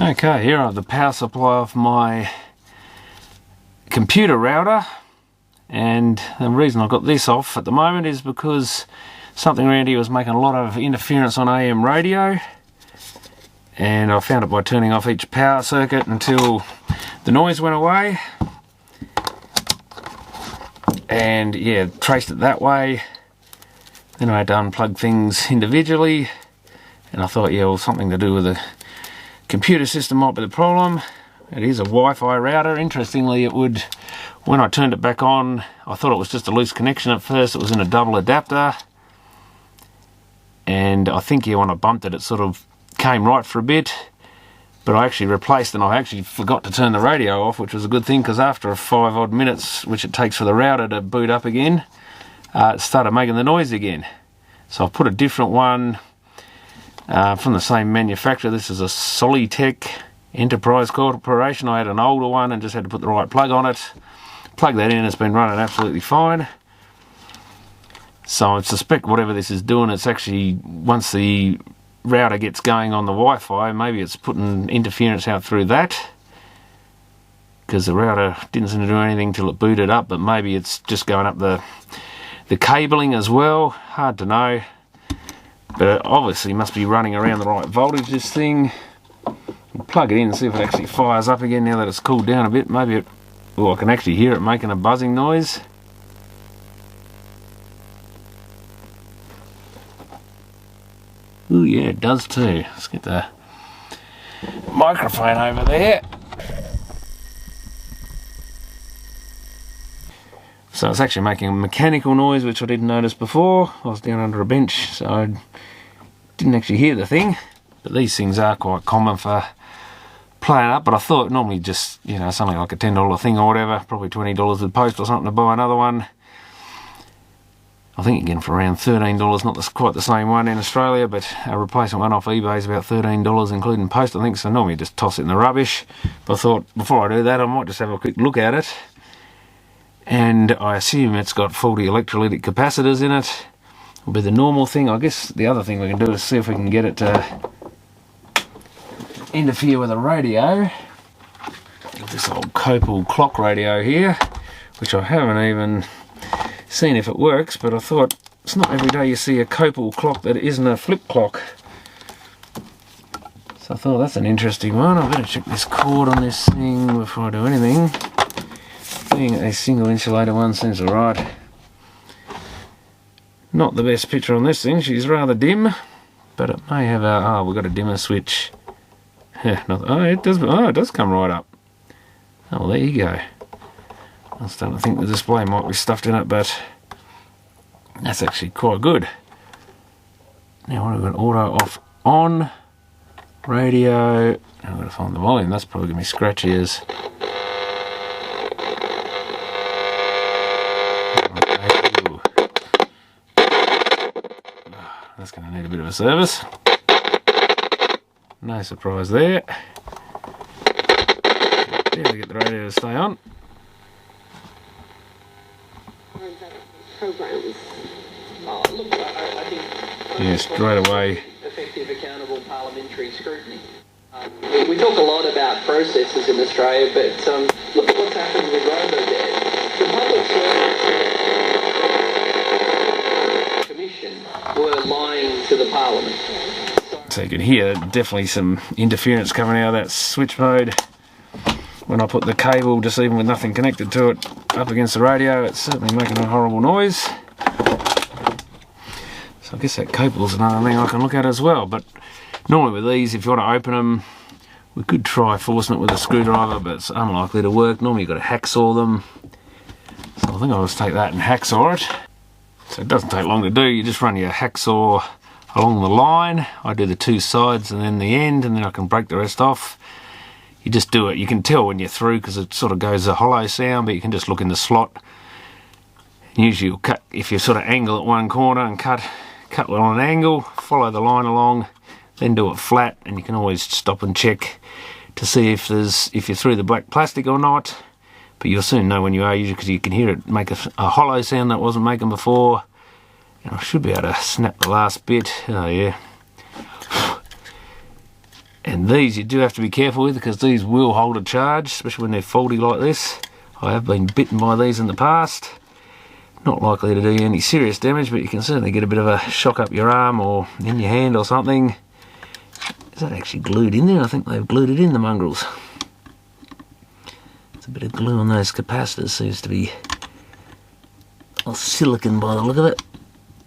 Okay, here I have the power supply of my computer router, and the reason I got this off at the moment is because something around here was making a lot of interference on AM radio, and I found it by turning off each power circuit until the noise went away, and yeah, traced it that way. Then I had to unplug things individually, and I thought, yeah, well, something to do with the computer system might be the problem. It is a Wi-Fi router. Interestingly, it would, when I turned it back on, I thought it was just a loose connection at first. It was in a double adapter, and I think, yeah, when I bumped it, it sort of came right for a bit, but I actually replaced it, and I actually forgot to turn the radio off, which was a good thing, because after 5 odd minutes, which it takes for the router to boot up again, it started making the noise again. So I've put a different one from the same manufacturer. This is a Solitech Enterprise Corporation. I had an older one and just had to put the right plug on it. Plug that in, it's been running absolutely fine. So I suspect whatever this is doing, it's actually, once the router gets going on the Wi-Fi, maybe it's putting interference out through that, because the router didn't seem to do anything till it booted up, but maybe it's just going up the cabling as well. Hard to know, but it obviously must be running around the right voltage, this thing. I'll plug it in and see if it actually fires up again now that it's cooled down a bit. Maybe it, well, I can actually hear it making a buzzing noise. Ooh, yeah, it does too. Let's get the microphone over there. So it's actually making a mechanical noise, which I didn't notice before. I was down under a bench, so I didn't actually hear the thing. But these things are quite common for playing up. But I thought normally just, you know, something like a $10 thing or whatever, probably $20 with post or something to buy another one. I think again for around $13, not quite the same one in Australia, but a replacement one off eBay is about $13 including post, I think. So normally just toss it in the rubbish. But I thought before I do that, I might just have a quick look at it. And I assume it's got faulty electrolytic capacitors in it. Will be the normal thing. I guess the other thing we can do is see if we can get it to interfere with a radio. This old Copal clock radio here, which I haven't even seen if it works, but I thought it's not every day you see a Copal clock that isn't a flip clock. So I thought that's an interesting one. I better check this cord on this thing before I do anything. Being a single insulator one seems alright. Not the best picture on this thing, she's rather dim, but it may have a, oh, we've got a dimmer switch. Yeah, it does come right up. Oh, well, there you go. I was starting to think the display might be stuffed in it, but that's actually quite good. Now what have we got? Auto off on, radio, I've got to find the volume, that's probably going to be scratchy as. That's going to need a bit of a service. No surprise there. There we get the radio to stay on. Programs. Oh, look, I think yeah, straight away. Effective, accountable parliamentary scrutiny. We talk a lot about processes in Australia, but look at what's happened with RoboDad. The Public Service Commission were lying to the Parliament. So you can hear definitely some interference coming out of that switch mode. When I put the cable, just even with nothing connected to it, up against the radio, it's certainly making a horrible noise. So I guess that cable's another thing I can look at as well. But normally with these, if you want to open them, we could try forcing it with a screwdriver, but it's unlikely to work. Normally you've got to hacksaw them. So I think I'll just take that and hacksaw it. So it doesn't take long to do. You just run your hacksaw along the line. I do the two sides and then the end, and then I can break the rest off. You just do it. You can tell when you're through because it sort of goes a hollow sound, but you can just look in the slot. Usually you'll cut, if you sort of angle at one corner and cut on an angle, follow the line along, then do it flat, and you can always stop and check to see if you're through the black plastic or not. But you'll soon know when you are, usually because you can hear it make a hollow sound that it wasn't making before. And I should be able to snap the last bit. Oh yeah. And these you do have to be careful with because these will hold a charge, especially when they're faulty like this. I have been bitten by these in the past. Not likely to do you any serious damage, but you can certainly get a bit of a shock up your arm or in your hand or something. Is that actually glued in there? I think they've glued it in, the mongrels. There's a bit of glue on those capacitors, seems to be all silicon by the look of it.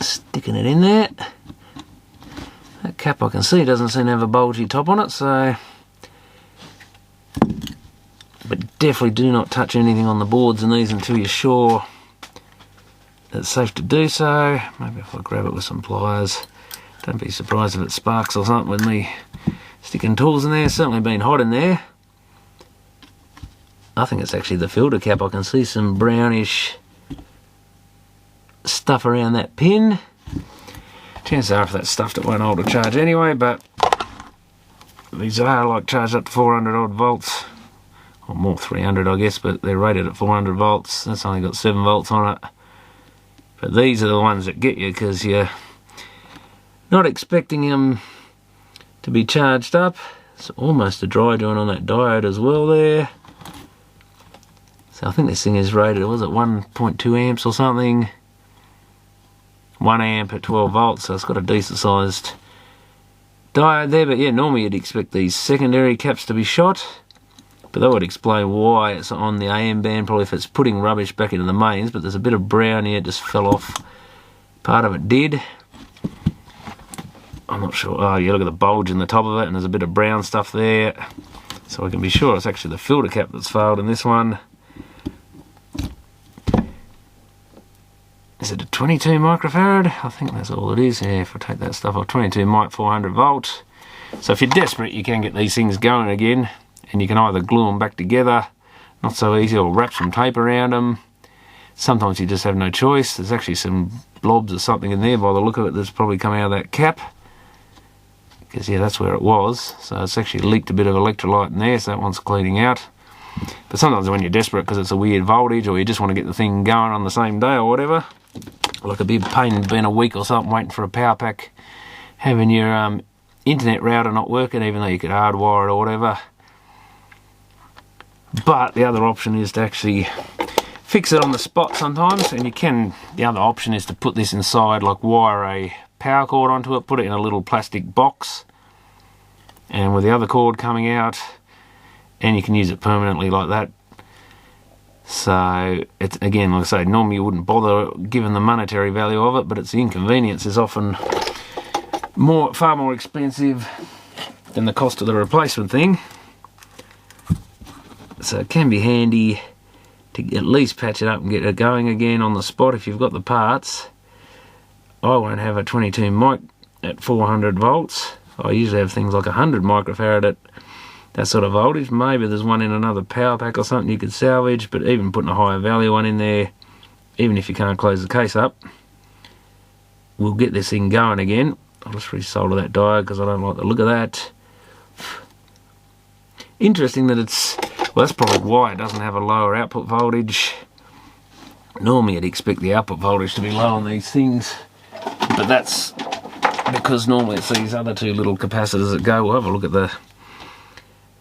Sticking it in there. That cap I can see doesn't seem to have a bulgy top on it, so... But definitely do not touch anything on the boards in these until you're sure it's safe to do so. Maybe if I grab it with some pliers. Don't be surprised if it sparks or something with me sticking tools in there. It's certainly been hot in there. I think it's actually the filter cap. I can see some brownish stuff around that pin. Chances are if that's stuffed it won't hold a charge anyway, but these are like charged up to 400 odd volts. Or more, 300 I guess, but they're rated at 400 volts. That's only got 7 volts on it. But these are the ones that get you because you're not expecting them to be charged up. It's almost a dry joint on that diode as well there. So I think this thing is rated, was it 1.2 amps or something? 1 amp at 12 volts, so it's got a decent sized diode there. But yeah, normally you'd expect these secondary caps to be shot. But that would explain why it's on the AM band, probably if it's putting rubbish back into the mains, but there's a bit of brown here, it just fell off. Part of it did. I'm not sure. Oh, you look at the bulge in the top of it, and there's a bit of brown stuff there. So we can be sure it's actually the filter cap that's failed in this one. Is it a 22 microfarad? I think that's all it is. Yeah, if I take that stuff off, 22 mic, 400 volt. So if you're desperate, you can get these things going again. And you can either glue them back together, not so easy, or wrap some tape around them. Sometimes you just have no choice. There's actually some blobs or something in there by the look of it that's probably come out of that cap. Because yeah, that's where it was. So it's actually leaked a bit of electrolyte in there, so that one's cleaning out. But sometimes when you're desperate because it's a weird voltage or you just want to get the thing going on the same day or whatever, like a big pain being a week or something waiting for a power pack, having your internet router not working even though you could hardwire it or whatever. But the other option is to actually fix it on the spot sometimes, and you can, the other option is to put this inside, like wire a power cord onto it, put it in a little plastic box, and with the other cord coming out, and you can use it permanently like that. So it's, again, like I say, normally you wouldn't bother given the monetary value of it, but its inconvenience is often far more expensive than the cost of the replacement thing. So it can be handy to at least patch it up and get it going again on the spot if you've got the parts. I won't have a 22 mic at 400 volts. I usually have things like 100 microfarad at that sort of voltage. Maybe there's one in another power pack or something you could salvage, but even putting a higher value one in there, even if you can't close the case up, we'll get this thing going again. I'll just resolder that diode because I don't like the look of that. Interesting that it's... Well, that's probably why it doesn't have a lower output voltage. Normally you'd expect the output voltage to be low on these things, but that's because normally it's these other two little capacitors that go. We'll have a look at the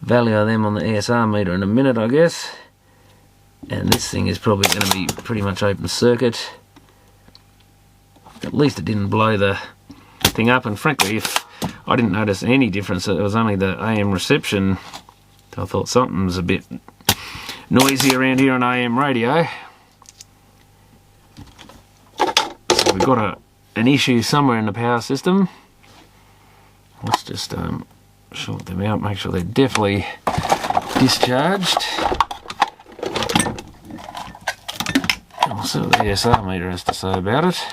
value of them on the ESR meter in a minute, I guess. And this thing is probably going to be pretty much open circuit. At least it didn't blow the thing up, and frankly, if I didn't notice any difference, it was only the AM reception. I thought something was a bit noisy around here on AM radio. So we've got an issue somewhere in the power system. Let's just sort them out, make sure they're definitely discharged. And we'll see what the ESR meter has to say about it.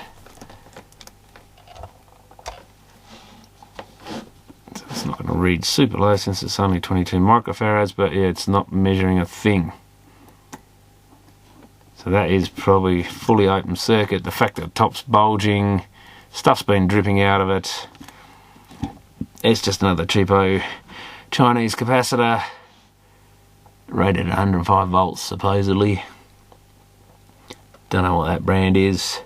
It's not going to read super low since it's only 22 microfarads, but yeah, it's not measuring a thing. So that is probably fully open circuit. The fact that the top's bulging, stuff's been dripping out of it. It's just another cheapo Chinese capacitor, rated at 105 volts supposedly. Don't know what that brand is,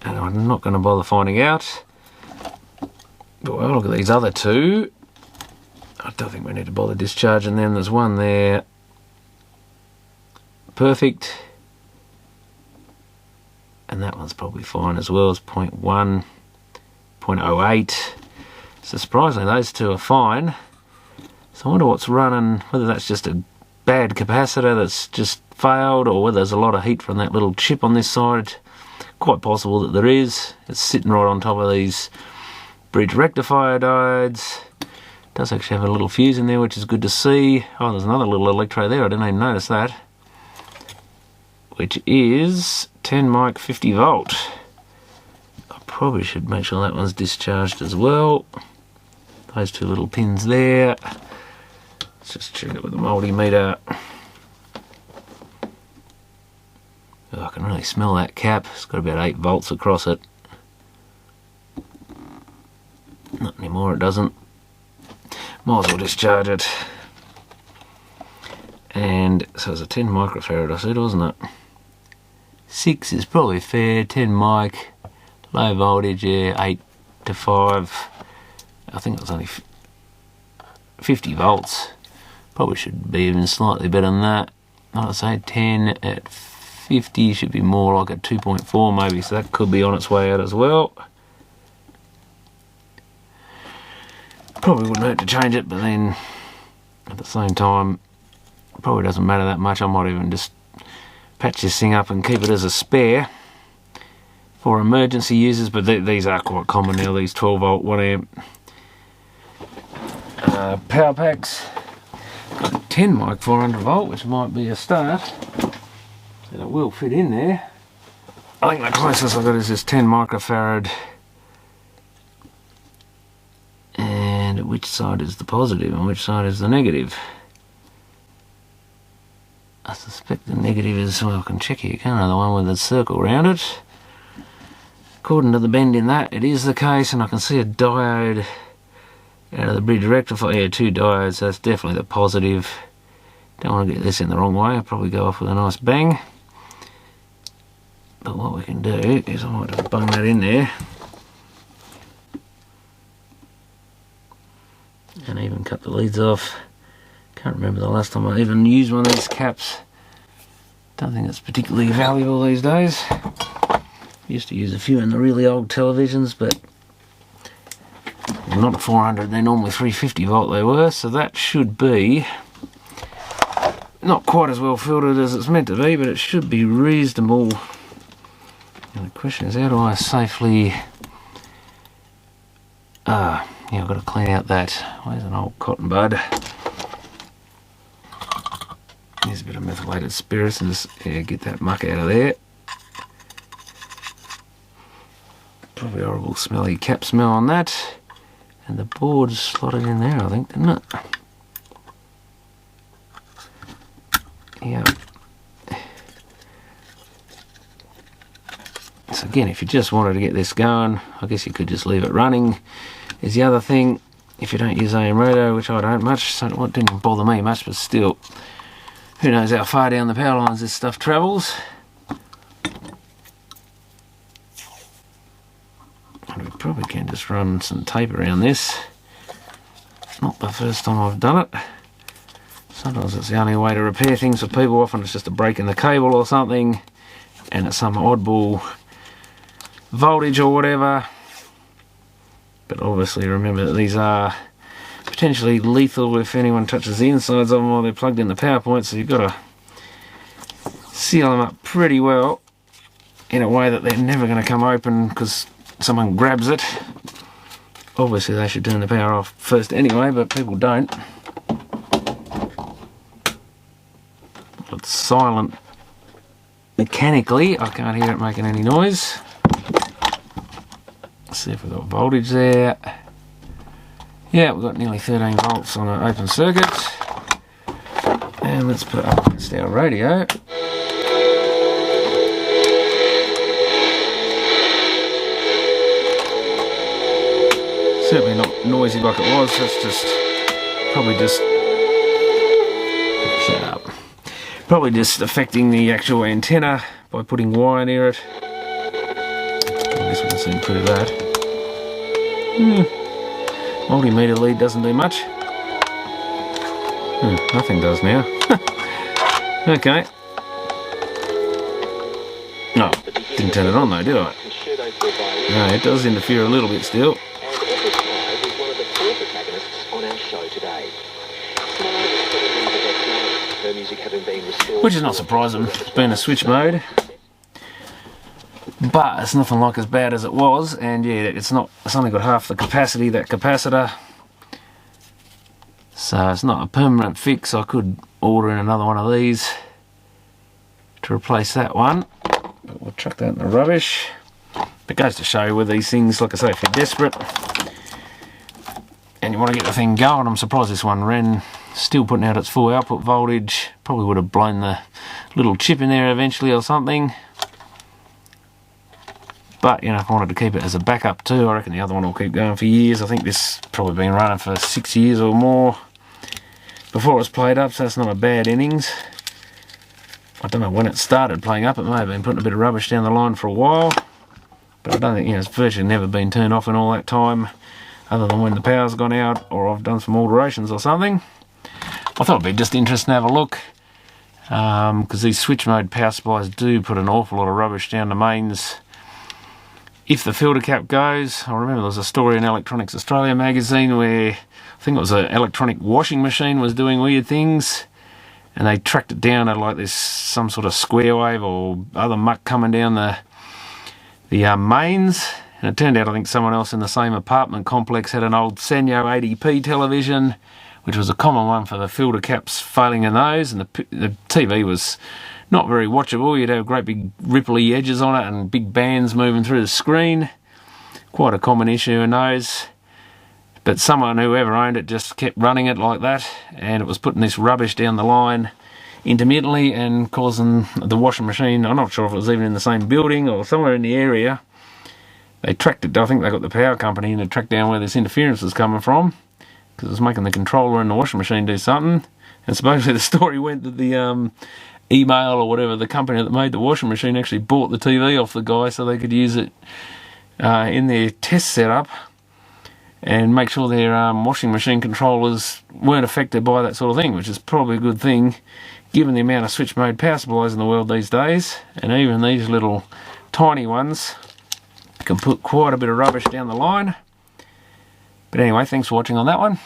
and I'm not going to bother finding out. But well, look at these other two. I don't think we need to bother discharging them. There's one there. Perfect. And that one's probably fine as well. It's 0.1, 0.08. So surprisingly, those two are fine. So I wonder what's running, whether that's just a bad capacitor that's just failed, or whether there's a lot of heat from that little chip on this side. Quite possible that there is. It's sitting right on top of these bridge rectifier diodes. It does actually have a little fuse in there, which is good to see. Oh, there's another little electrode there. I didn't even notice that. Which is 10 mic 50 volt. I probably should make sure that one's discharged as well. Those two little pins there. Let's just check it with the multimeter. Oh, I can really smell that cap. It's got about 8 volts across it. Not anymore, it doesn't. Might as well discharge it. And so it's a 10 microfarad, I said, wasn't it? 6 is probably fair. 10 mic, low voltage, yeah, 8 to 5. I think it was only 50 volts. Probably should be even slightly better than that. Like I say, 10 at 50 should be more like a 2.4 maybe, so that could be on its way out as well. Probably wouldn't hurt to change it, but then at the same time, probably doesn't matter that much. I might even just patch this thing up and keep it as a spare for emergency users, but these are quite common now, these 12 volt 1 amp power packs. Got a 10 mic 400 volt, which might be a start, and it will fit in there. I think the closest I've got is this 10 microfarad. And which side is the positive and which side is the negative? I suspect the negative is, well, I can check here, can't I? The one with the circle around it. According to the bend in that, it is the case, and I can see a diode out of the bridge rectifier. Yeah, 2 diodes, so that's definitely the positive. Don't want to get this in the wrong way. I'll probably go off with a nice bang. But what we can do is I might just bung that in there. And even cut the leads off. Can't remember the last time I even used one of these caps. Don't think it's particularly valuable these days. Used to use a few in the really old televisions, but not 400, they're normally 350 volt they were, so that should be not quite as well filtered as it's meant to be, but it should be reasonable. And the question is, how do I safely... yeah, I've got to clean out that. Where's an old cotton bud? There's a bit of methylated spirits and just get that muck out of there. Probably horrible smelly cap smell on that. And the board's slotted in there, I think, didn't it? Yeah. So again, if you just wanted to get this going, I guess you could just leave it running. Is the other thing, if you don't use AM radio, which I don't much, so it didn't bother me much, but still, who knows how far down the power lines this stuff travels. And we probably can just run some tape around this. Not the first time I've done it. Sometimes it's the only way to repair things for people. Often it's just a break in the cable or something, and it's some oddball voltage or whatever. But obviously remember that these are potentially lethal if anyone touches the insides of them while they're plugged in the power point, so you've got to seal them up pretty well in a way that they're never going to come open because someone grabs it. Obviously they should turn the power off first anyway, but people don't. It's silent mechanically. I can't hear it making any noise. Let's see if we've got voltage there. Yeah, we've got nearly 13 volts on an open circuit. And let's put it up against our radio. Certainly not noisy like it was. That's just probably just shut up. Probably just affecting the actual antenna by putting wire near it. I guess we can see and prove that. Multimeter lead doesn't do much. Nothing does now. Okay. No, didn't turn it on though, did I? No, it does interfere a little bit still. Which is not surprising, being a switch mode. But it's nothing like as bad as it was, and yeah, it's only got half the capacity, that capacitor. So it's not a permanent fix. I could order in another one of these to replace that one. But we'll chuck that in the rubbish. It goes to show you with these things, like I say, if you're desperate and you want to get the thing going. I'm surprised this one ran, still putting out its full output voltage. Probably would have blown the little chip in there eventually or something. But, you know, if I wanted to keep it as a backup too, I reckon the other one will keep going for years. I think this probably been running for 6 years or more before it was played up, so that's not a bad innings. I don't know when it started playing up. It may have been putting a bit of rubbish down the line for a while. But I don't think, you know, it's virtually never been turned off in all that time, other than when the power's gone out or I've done some alterations or something. I thought it'd be just interesting to have a look, because these switch mode power supplies do put an awful lot of rubbish down the mains if the filter cap goes. I remember there was a story in Electronics Australia magazine where I think it was an electronic washing machine was doing weird things, and they tracked it down at like this some sort of square wave or other muck coming down the mains. And it turned out I think someone else in the same apartment complex had an old Sanyo 80p television, which was a common one for the filter caps failing in those, and the TV was not very watchable. You'd have great big ripply edges on it and big bands moving through the screen. Quite a common issue in those. But someone, whoever owned it, just kept running it like that, and it was putting this rubbish down the line intermittently and causing the washing machine, I'm not sure if it was even in the same building or somewhere in the area. They tracked it, I think they got the power company and they tracked down where this interference was coming from, because it was making the controller in the washing machine do something. And supposedly the story went that the email or whatever, the company that made the washing machine actually bought the TV off the guy so they could use it in their test setup and make sure their washing machine controllers weren't affected by that sort of thing, which is probably a good thing given the amount of switch mode power supplies in the world these days. And even these little tiny ones can put quite a bit of rubbish down the line. But anyway, thanks for watching on that one.